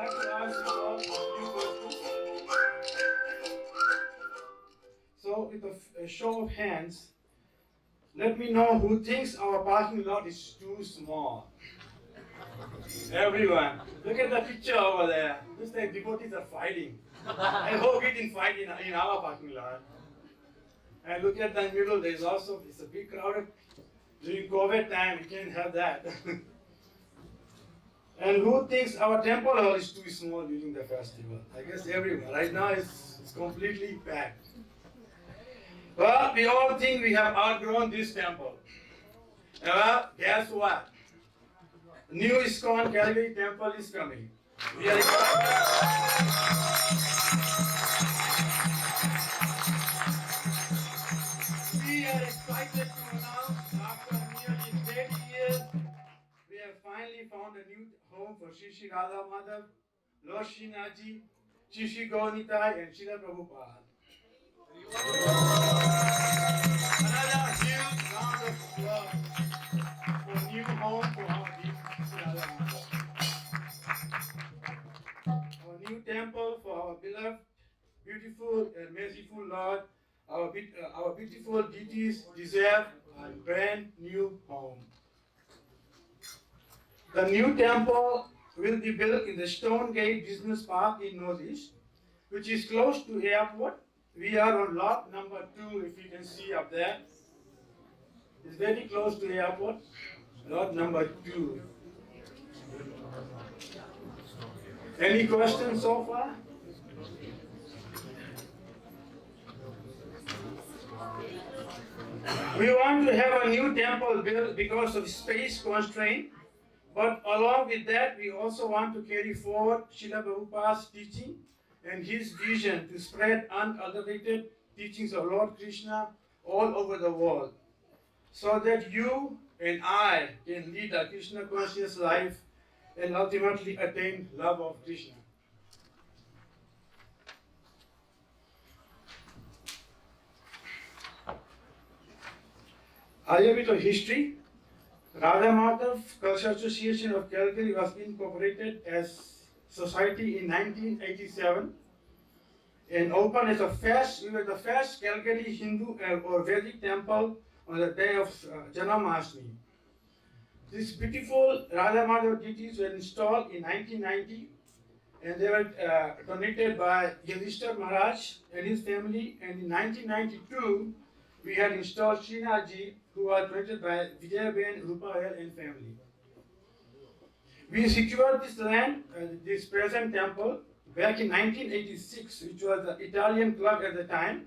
like to ask you all a few questions. So, with a show of hands, let me know who thinks our parking lot is too small. Everyone, look at the picture over there. Looks like devotees are fighting. I hope we didn't fight in our parking lot. And look at the middle, it's a big crowd. During COVID time, we can't have that. And who thinks our temple hall is too small during the festival? I guess everyone. Right now it's completely packed. Well, we all think we have outgrown this temple. Well, guess what? New ISKCON Calgary temple is coming. We are excited to announce after nearly 30 years, we have finally found a new home for Shri Radha Madhav, Lord Srinathji, Shri Gaunitai, and Srila Prabhupada. Another huge round of applause for new home for our dear Shri Radha Madhav. Our new temple for our beloved, beautiful, and merciful Lord. Our beautiful deities deserve a brand new home. The new temple will be built in the Stone Gate Business Park in Northeast, which is close to airport. We are on lot number 2, if you can see up there. It's very close to airport. Lot number 2. Any questions so far? We want to have a new temple built because of space constraint, but along with that, we also want to carry forward Srila Prabhupada's teaching and his vision to spread unadulterated teachings of Lord Krishna all over the world, so that you and I can lead a Krishna conscious life and ultimately attain love of Krishna. A little bit of history. Radha Madhav Cultural Association of Calgary was incorporated as society in 1987 and opened as we were the first Calgary Hindu or Vedic temple on the day of Janmashtami. These beautiful Radha Madhav deities were installed in 1990 and they were donated by Yudhishthir Maharaj and his family, and in 1992 we had installed Srinathji, who was donated by Vijayaben Rupahel and family. We secured this land, this present temple, back in 1986, which was the Italian club at the time.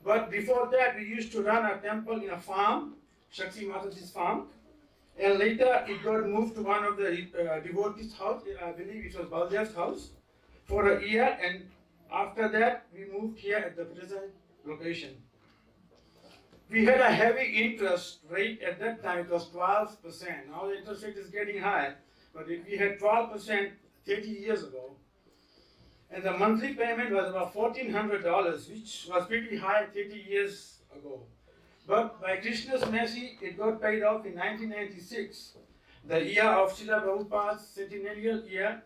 But before that, we used to run a temple in a farm, Shakti Mataji's farm. And later, it got moved to one of the devotees' house, I believe it was Baldev's house, for a year. And after that, we moved here at the present location. We had a heavy interest rate at that time, it was 12%. Now the interest rate is getting high, but we had 12% 30 years ago. And the monthly payment was about $1,400, which was pretty high 30 years ago. But by Krishna's mercy, it got paid off in 1996, the year of Srila Prabhupada's centennial year.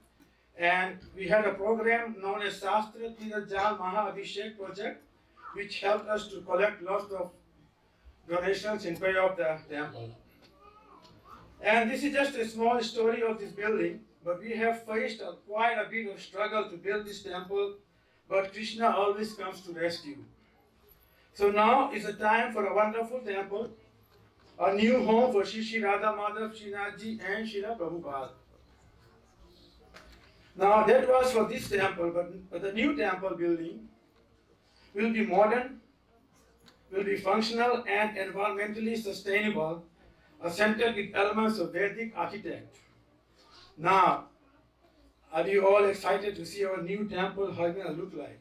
And we had a program known as Shastra Tirajal Maha Abhishek project, which helped us to collect lots of donations in pay of the temple. And this is just a small story of this building, but we have faced quite a bit of struggle to build this temple, but Krishna always comes to rescue. So now is the time for a wonderful temple, a new home for Shri Radha Madhav, Srinathji and Srila Prabhupada. Now that was for this temple, but the new temple building will be modern, will be functional and environmentally sustainable, centered with elements of Vedic architecture. Now, are you all excited to see our new temple, how it's going to look like?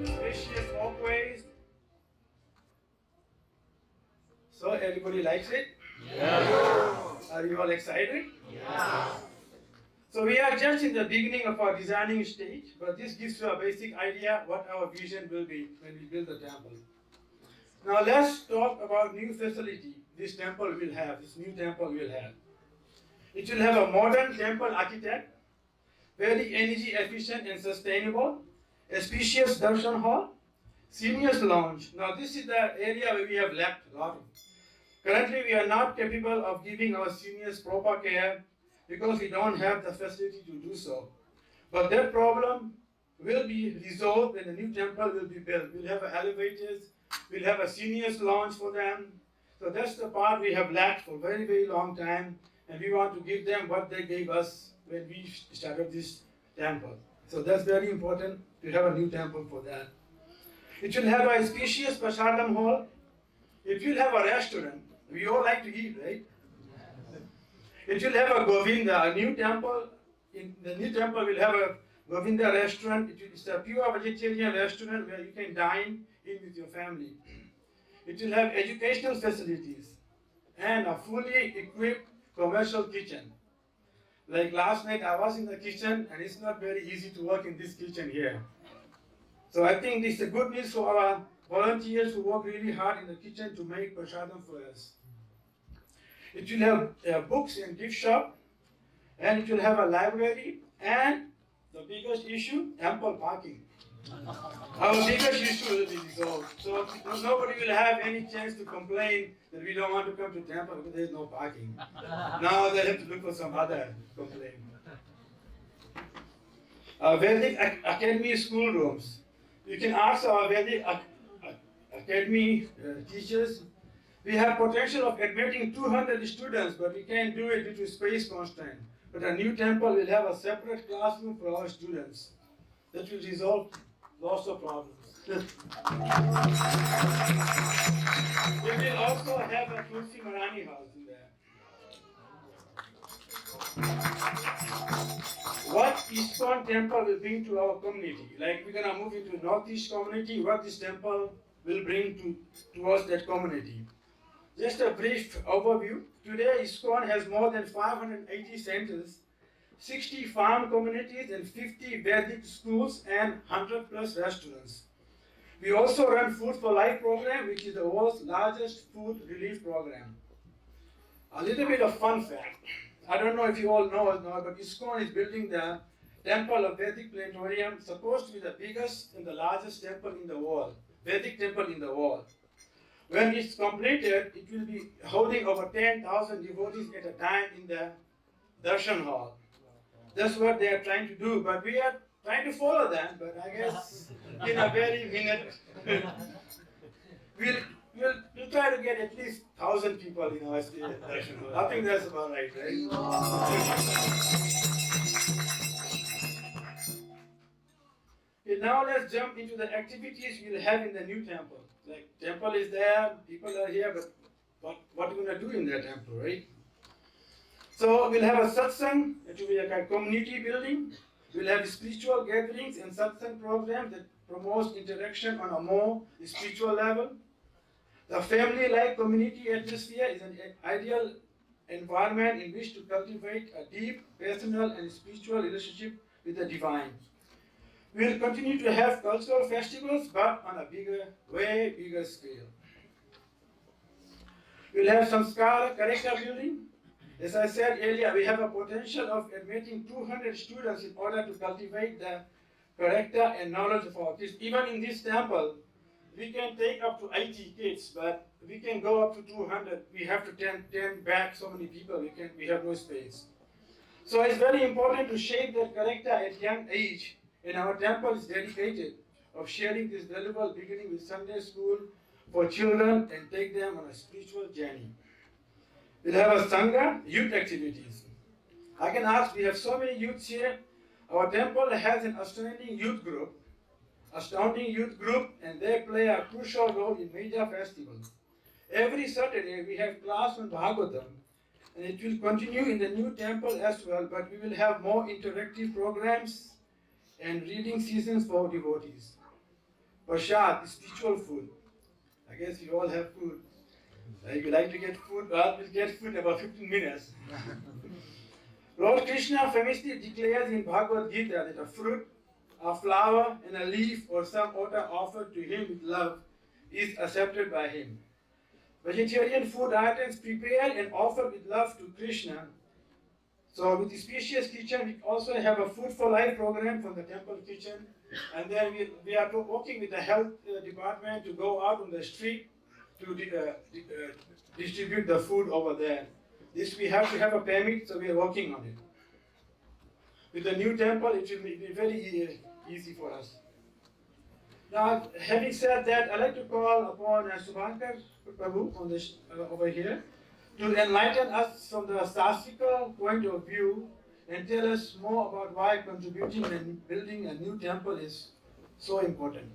Spacious walkways. So everybody likes it? Yes. Are you all excited? Yes. So we are just in the beginning of our designing stage, but this gives you a basic idea what our vision will be when we build the temple. Now let's talk about new facility this temple will have, this new temple will have. It will have a modern temple architect, very energy efficient and sustainable, a spacious darshan hall, seniors lounge. Now this is the area where we have lacked a lot of. Currently we are not capable of giving our seniors proper care because we don't have the facility to do so. But that problem will be resolved when the new temple will be built. We'll have elevators, we'll have a seniors lounge for them. So that's the part we have lacked for a very, very long time, and we want to give them what they gave us when we started this temple. So that's very important to have a new temple for that. It will have a spacious prasadam hall. It will have a restaurant. We all like to eat, right? It will have a Govinda, a new temple. In the new temple will have a Govinda restaurant. It's a pure vegetarian restaurant where you can dine in with your family. It will have educational facilities and a fully equipped commercial kitchen. Like last night I was in the kitchen and it's not very easy to work in this kitchen here. So I think this is a good news for our volunteers who work really hard in the kitchen to make prasadam for us. It will have books and gift shop, and it will have a library, and the biggest issue, ample parking. Our biggest issue will be resolved. So nobody will have any chance to complain that we don't want to come to temple because there is no parking. Now they have to look for some other complaint. Vedic Academy schoolrooms. You can ask our Vedic Academy teachers. We have potential of admitting 200 students, but we can't do it due to space constraint. But a new temple will have a separate classroom for our students. That will resolve lots of problems. We will also have a Tulsi Marani house in there. What ISKCON temple will bring to our community? Like we're going to move into Northeast community, what this temple will bring towards that community. Just a brief overview. Today, ISKCON has more than 580 centers, 60 farm communities, and 50 Vedic schools, and 100 plus restaurants. We also run Food for Life program, which is the world's largest food relief program. A little bit of fun fact. I don't know if you all know or not, but ISKCON is building the temple of Vedic Planetarium, supposed to be the biggest and the largest temple in the world, Vedic temple in the world. When it's completed, it will be holding over 10,000 devotees at a time in the darshan hall. That's what they are trying to do, but we are trying to follow them, but I guess in a very minute, we'll try to get at least 1,000 people in our darshan hall. I think that's about right, right? Okay, now let's jump into the activities we'll have in the new temple. Like, temple is there, people are here, but what are we going to do in that temple, right? So we'll have a satsang, it will be like a community building. We'll have spiritual gatherings and satsang programs that promotes interaction on a more spiritual level. The family-like community atmosphere is an ideal environment in which to cultivate a deep, personal and spiritual relationship with the divine. We'll continue to have cultural festivals, but on a way bigger scale. We'll have samskara, character building. As I said earlier, we have a potential of admitting 200 students in order to cultivate the character and knowledge of our kids. Even in this temple, we can take up to 80 kids, but we can go up to 200. We have to turn back so many people, we have no space. So it's very important to shape their character at young age. And our temple is dedicated of sharing this valuable beginning with Sunday school for children and take them on a spiritual journey. We'll have a Sangha, youth activities. I can ask, we have so many youths here. Our temple has an astounding youth group, and they play a crucial role in major festivals. Every Saturday we have class on Bhagavatam, and it will continue in the new temple as well, but we will have more interactive programs and reading seasons for devotees. Prasad, spiritual food. I guess you all have food. If you like to get food, well, we'll get food in about 15 minutes. Lord Krishna famously declares in Bhagavad Gita that a fruit, a flower, and a leaf or some water offered to him with love is accepted by him. Vegetarian food items prepared and offered with love to Krishna. So with the Spacious Kitchen, we also have a Food for Life program from the temple kitchen. And then we are working with the health department to go out on the street to distribute the food over there. This we have to have a permit, so we are working on it. With the new temple, it will be very easy for us. Now, having said that, I'd like to call upon Subhankar Prabhu on this, over here to enlighten us from the Sastrical point of view and tell us more about why contributing and building a new temple is so important.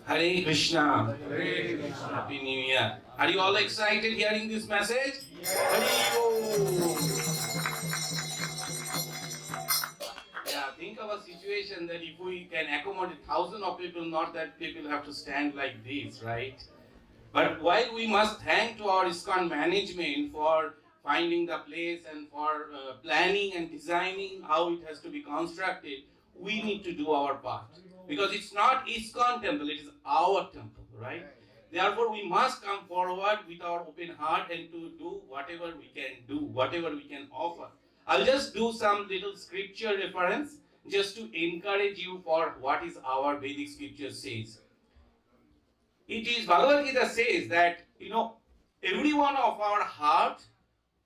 Hare Krishna. Hare Krishna. Happy New Year. Are you all excited hearing this message? Yes. Yeah, think of a situation that if we can accommodate thousands of people, not that people have to stand like this, right? But while we must thank to our ISKCON management for finding the place and for planning and designing how it has to be constructed, we need to do our part. Because it's not ISKCON temple, it is our temple, right? Therefore, we must come forward with our open heart and to do whatever we can do, whatever we can offer. I'll just do some little scripture reference just to encourage you for what is our Vedic scripture says. It is, Bhagavad Gita says that, every one of our heart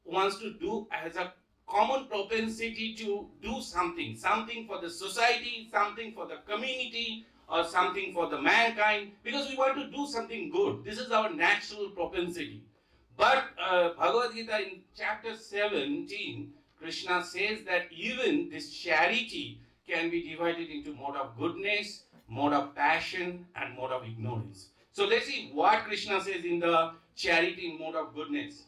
wants to do, has a common propensity to do something for the society, something for the community, or something for the mankind, because we want to do something good. This is our natural propensity. But Bhagavad Gita in chapter 17, Krishna says that even this charity can be divided into mode of goodness, mode of passion, and mode of ignorance. So let's see what Krishna says in the charity in mode of goodness.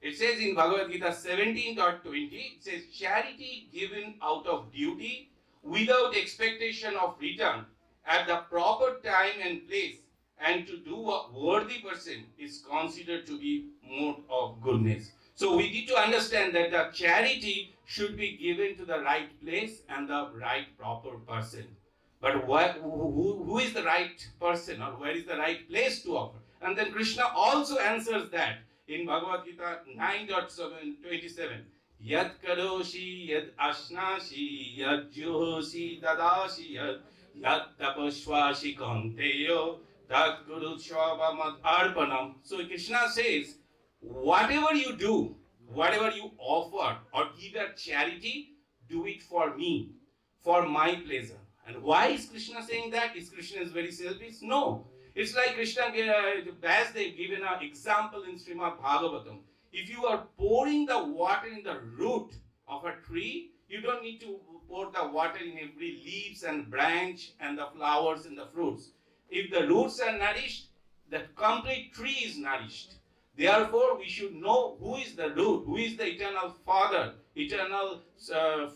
It says in Bhagavad Gita 17.20, it says, charity given out of duty without expectation of return at the proper time and place and to do a worthy person is considered to be mode of goodness. So we need to understand that the charity should be given to the right place and the right proper person. But who is the right person or where is the right place to offer? And then Krishna also answers that in Bhagavad Gita 9.27. Yad karoshi, yad ashnashi, yad juhoshi, dadashi, yad tapashwashi kanteyo, tad guru shwabamad arpanam. So Krishna says, whatever you do, whatever you offer or give a charity, do it for me, for my pleasure. And why is Krishna saying that? Is Krishna very selfish? No. It's like Krishna, as they've given an example in Srimad Bhagavatam. If you are pouring the water in the root of a tree, you don't need to pour the water in every leaves and branch and the flowers and the fruits. If the roots are nourished, the complete tree is nourished. Therefore, we should know who is the root, who is the eternal Father, eternal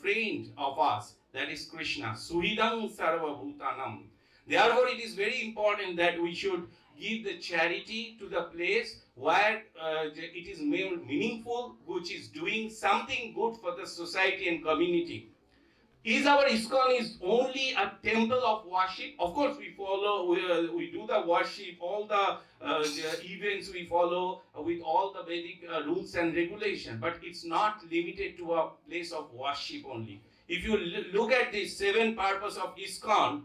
friend of us. That is Krishna. Suhidam sarva bhutanam. Therefore, it is very important that we should give the charity to the place where it is meaningful, which is doing something good for the society and community. Is our ISKCON is only a temple of worship? Of course, we follow, we do the worship, all the events we follow with all the Vedic rules and regulations. But it's not limited to a place of worship only. If you look at the 7 purpose of ISKCON,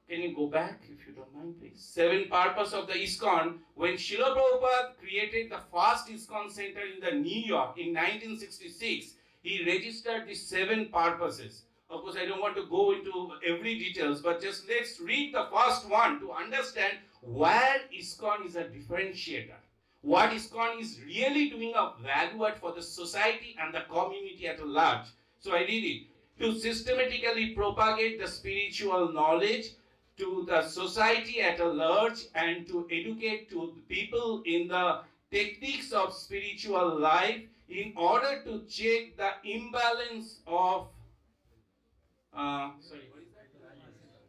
can you go back if you don't mind, please? 7 purpose of the ISKCON. When Srila Prabhupada created the first ISKCON center in the New York in 1966, he registered the 7 purposes. Of course, I don't want to go into every details, but just let's read the first one to understand where ISKCON is a differentiator. What ISKCON is really doing a value add for the society and the community at large. So I read it. To systematically propagate the spiritual knowledge to the society at large and to educate to people in the techniques of spiritual life in order to check the imbalance of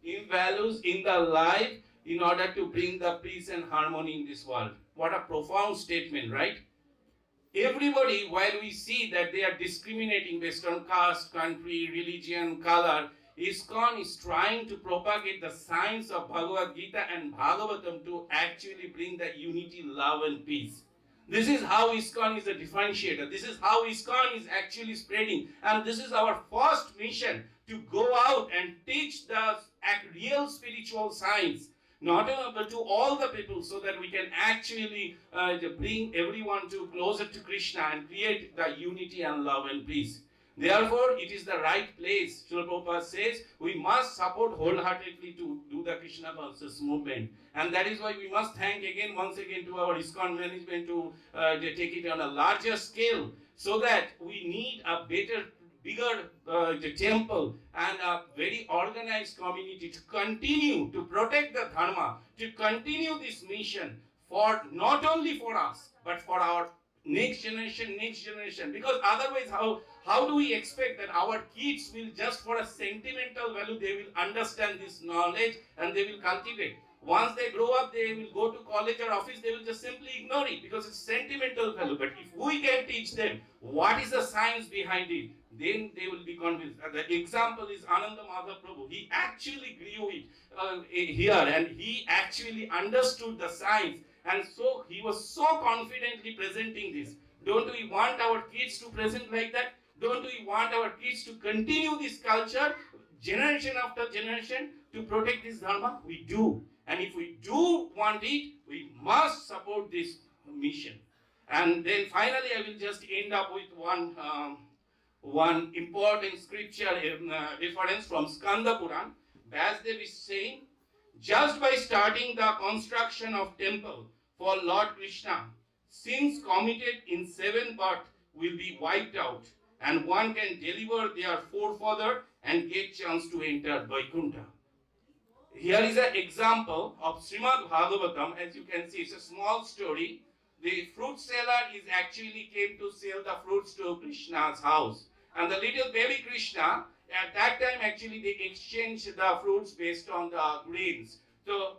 imbalance in the life in order to bring the peace and harmony in this world. What a profound statement, right? Everybody, while we see that they are discriminating based on caste, country, religion, color, ISKCON is trying to propagate the science of Bhagavad Gita and Bhagavatam to actually bring the unity, love, and peace. This is how ISKCON is a differentiator. This is how ISKCON is actually spreading. And this is our first mission, to go out and teach the real spiritual science, not only but to all the people, so that we can actually bring everyone to closer to Krishna and create the unity and love and peace. Therefore, it is the right place. Srila Prabhupada says we must support wholeheartedly to do the Krishna conscious movement. And that is why we must thank once again to our ISKCON management to take it on a larger scale, so that we need a bigger temple and a very organized community to continue to protect the dharma, to continue this mission for not only for us, but for our next generation. Because otherwise, how do we expect that our kids will, just for a sentimental value, they will understand this knowledge and they will cultivate? Once they grow up, they will go to college or office, they will just simply ignore it because it's sentimental value. But if we can teach them what is the science behind it, then they will be convinced. The example is Ananda Madhav Prabhu. He actually grew it here, and he actually understood the science, and so he was so confidently presenting this. Don't we want our kids to present like that? Don't we want our kids to continue this culture generation after generation to protect this dharma? We do. And if we do want it, we must support this mission. And then finally, I will just end up with one important scripture reference from Skanda Puran. Vasudev is saying, just by starting the construction of temple for Lord Krishna, sins committed in 7 births will be wiped out, and one can deliver their forefather and get chance to enter Vaikuntha. Here is an example of Srimad Bhagavatam. As you can see, it's a small story. The fruit seller is actually came to sell the fruits to Krishna's house. And the little baby Krishna, at that time actually they exchanged the fruits based on the grains. So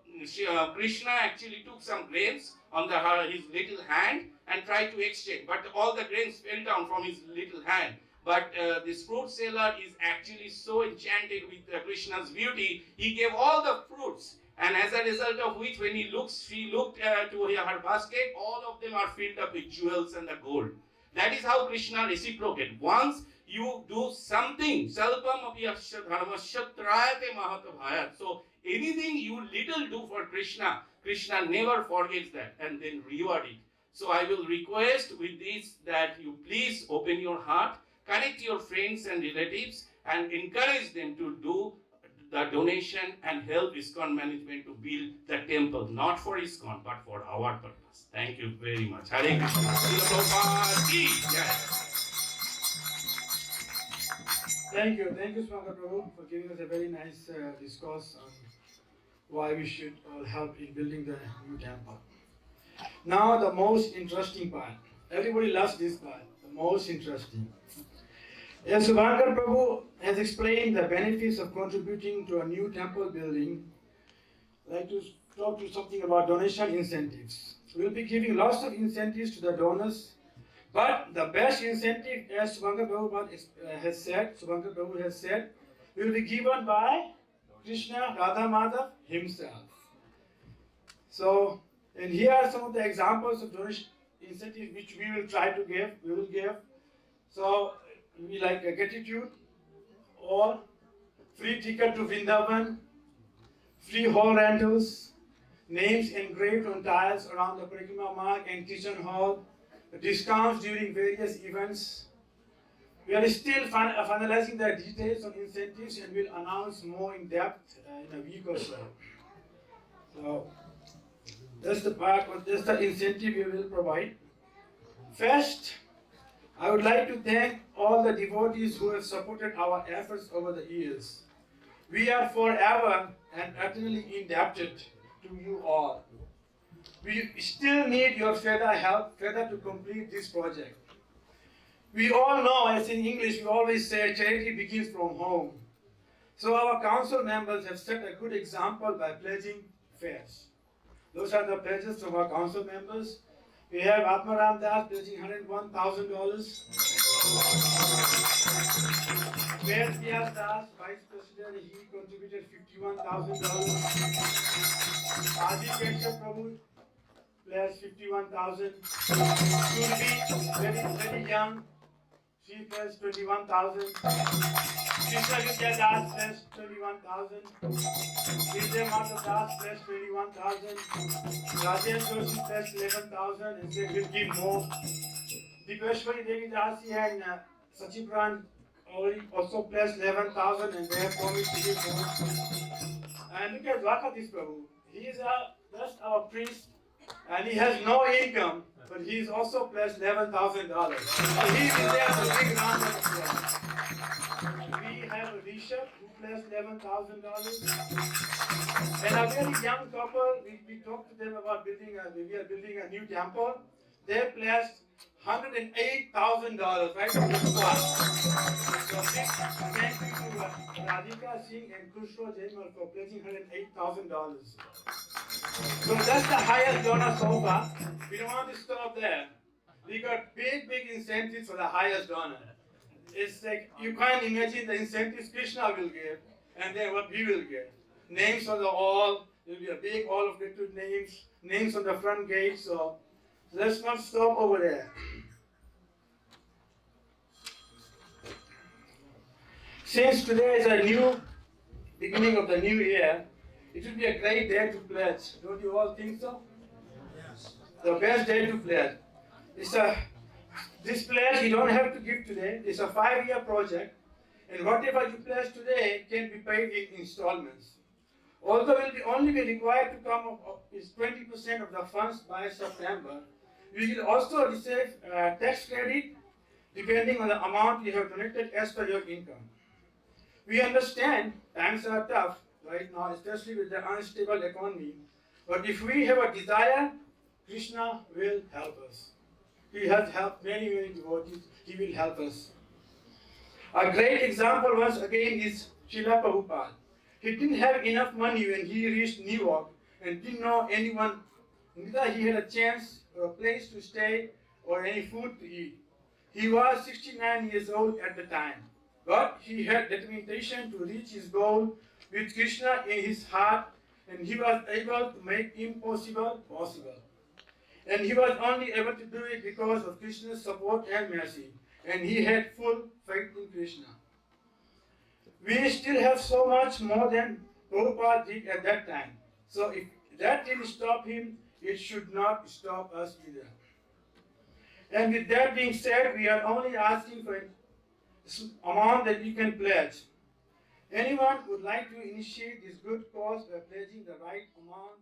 Krishna actually took some grains on his little hand and tried to exchange. But all the grains fell down from his little hand. But this fruit seller is actually so enchanted with Krishna's beauty, he gave all the fruits. And as a result of which, when she looked to her basket, all of them are filled up with jewels and the gold. That is how Krishna reciprocated. Once you do something, salpam apiyasya dharmasya trayate mahatavayat. So anything you little do for Krishna, Krishna never forgets that and then reward it. So I will request with this that you please open your heart, connect your friends and relatives, and encourage them to do the donation and help ISKCON management to build the temple, not for ISKCON, but for our purpose. Thank you very much. Hare Krishna. Srila Prabhupada ki jai. Thank you, Swanga Prabhu, for giving us a very nice discourse on why we should all help in building the new temple. Now the most interesting part. Everybody loves this part, the most interesting. As Subhankar Prabhu has explained the benefits of contributing to a new temple building, I'd like to talk to you something about donation incentives. We'll be giving lots of incentives to the donors, but the best incentive, as Subhankar Prabhu has said, will be given by Krishna Radha Madhav himself. So, and here are some of the examples of donation incentives which we will give. So, we like a gratitude, or free ticket to Vrindavan, free hall rentals, names engraved on tiles around the Parikrama Marg and Kitchen Hall, discounts during various events. We are still finalizing the details on incentives and will announce more in depth in a week or so. So that's the incentive we will provide. First, I would like to thank all the devotees who have supported our efforts over the years. We are forever and eternally indebted to you all. We still need your further help to complete this project. We all know, as in English, we always say charity begins from home. So our council members have set a good example by pledging fares. Those are the pledges from our council members. We have Atmaram Das pledging $101,000. Mayor Diaz Das, Vice President, he contributed $51,000. Adi Keshav Prabhu pledged $51,000. Surbi, very young, she pledged $21,000. Krishna Vidya Das pledged $21,000. Vijay Mata Das pledged $21,000. Rajesh Joshi pledged $11,000 and said we'll give more. Dipeshwari Devi Dasi and Sachipran also pledged $11,000 and they have promised to give more. And look at Dwakadis Prabhu. He is just our priest and he has no income, but he is also pledged $11,000. So he is there for a big round of applause. We have a Rishabh who pledged $11,000. And a very young couple, we talked to them about we are building a new temple. They pledged $108,000 right on the spot. So big thank you to Radhika Singh and Kushro Jaimal for pledging $108,000. So that's the highest donor so far. We don't want to stop there. We got big incentives for the highest donor. It's like you can't imagine the incentives Krishna will give and then what we will get. Names on the wall, there will be a big wall of little names on the front gate. So let's not stop over there. Since today is a new beginning of the new year, it will be a great day to pledge. Don't you all think so? Yes. The best day to pledge. This pledge you don't have to give today. It's a 5-year project, and whatever you pledge today can be paid in installments. Although will only be required to come up is 20% of the funds by September. You will also receive tax credit depending on the amount you have donated as per your income. We understand times are tough right now, especially with the unstable economy. But if we have a desire, Krishna will help us. He has helped many devotees. He will help us. A great example once again is Srila Prabhupada. He didn't have enough money when he reached New York and didn't know anyone. Neither he had a chance or a place to stay or any food to eat. He was 69 years old at the time. But he had determination to reach his goal with Krishna in his heart, and he was able to make impossible possible. And he was only able to do it because of Krishna's support and mercy. And he had full faith in Krishna. We still have so much more than Prabhupada did at that time. So if that didn't stop him, it should not stop us either. And with that being said, we are only asking for an amount that you can pledge. Anyone would like to initiate this good cause by pledging the right amount